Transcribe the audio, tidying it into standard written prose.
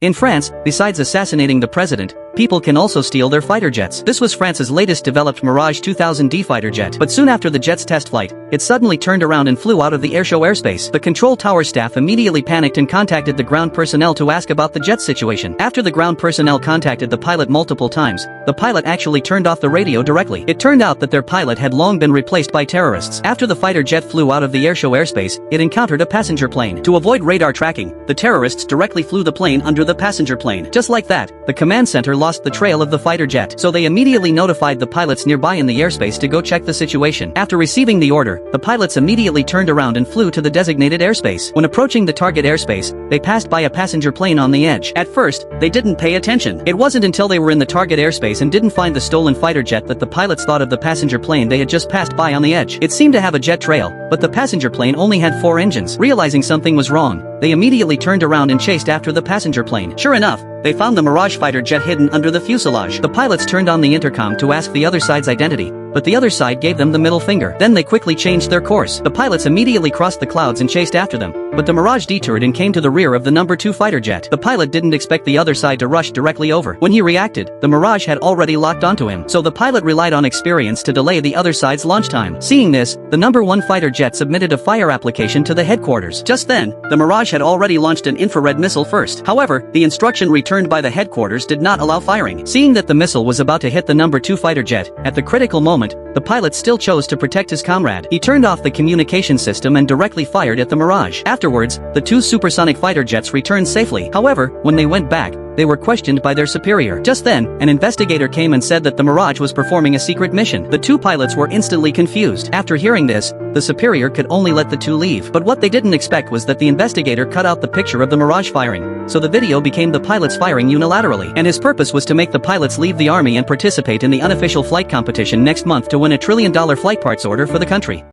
In France, besides assassinating the president, people can also steal their fighter jets. This was France's latest developed Mirage 2000D fighter jet. But soon after the jet's test flight, it suddenly turned around and flew out of the airshow airspace. The control tower staff immediately panicked and contacted the ground personnel to ask about the jet situation. After the ground personnel contacted the pilot multiple times, the pilot actually turned off the radio directly. It turned out that their pilot had long been replaced by terrorists. After the fighter jet flew out of the airshow airspace, it encountered a passenger plane. To avoid radar tracking, the terrorists directly flew the plane under the passenger plane. Just like that, the command center lost the trail of the fighter jet, so they immediately notified the pilots nearby in the airspace to go check the situation. After receiving the order, the pilots immediately turned around and flew to the designated airspace. When approaching the target airspace, they passed by a passenger plane on the edge. At first, they didn't pay attention. It wasn't until they were in the target airspace and didn't find the stolen fighter jet that the pilots thought of the passenger plane they had just passed by on the edge. It seemed to have a jet trail, but the passenger plane only had 4 engines. Realizing something was wrong, they immediately turned around and chased after the passenger plane. Sure enough, they found the Mirage fighter jet hidden under the fuselage. The pilots turned on the intercom to ask the other side's identity, but the other side gave them the middle finger. Then they quickly changed their course. The pilots immediately crossed the clouds and chased after them, but the Mirage detoured and came to the rear of the number 2 fighter jet. The pilot didn't expect the other side to rush directly over. When he reacted, the Mirage had already locked onto him, so the pilot relied on experience to delay the other side's launch time. Seeing this, the number 1 fighter jet submitted a fire application to the headquarters. Just then, the Mirage had already launched an infrared missile first. However, the instruction returned by the headquarters did not allow firing. Seeing that the missile was about to hit the number 2 fighter jet, at the critical moment, the pilot still chose to protect his comrade. He turned off the communication system and directly fired at the Mirage. Afterwards, the 2 supersonic fighter jets returned safely. However, when they went back, they were questioned by their superior. Just then, an investigator came and said that the Mirage was performing a secret mission. The 2 pilots were instantly confused. After hearing this, the superior could only let the 2 leave. But what they didn't expect was that the investigator cut out the picture of the Mirage firing, so the video became the pilots firing unilaterally. And his purpose was to make the pilots leave the army and participate in the unofficial flight competition next month to win a $1 trillion flight parts order for the country.